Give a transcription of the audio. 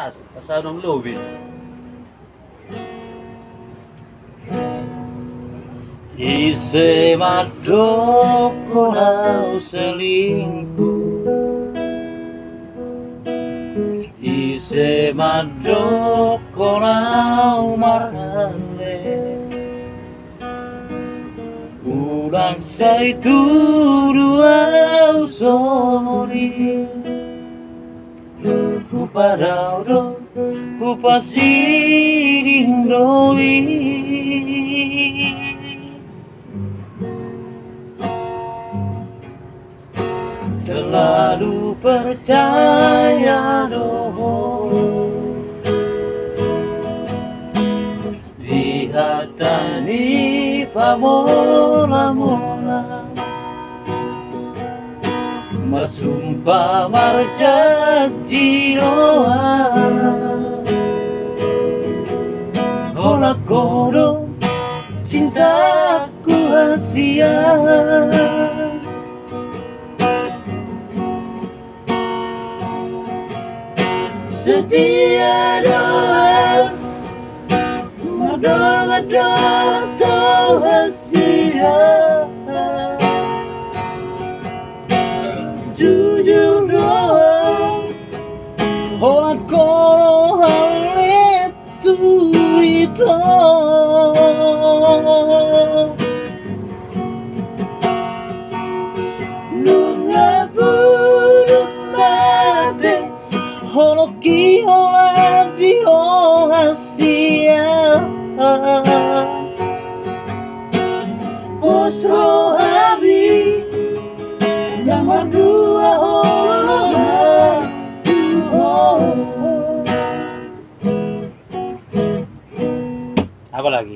Tas, kasama ng lubid. Ise madoko na selingkuh, ise madoko na marhale, urang say tuduaw sorry, kuparaudo kupasidindoi. Terlalu percaya doh dihatani pamola-mola, marsumpah marjanji doa, olah kodo cintaku sia. Setia doa, madong-madong rahasia, jujur doa, olah kono hal itu. Nunga buruk mati, holoki olah diohasia, postro habi nama dua orang. Apa lagi?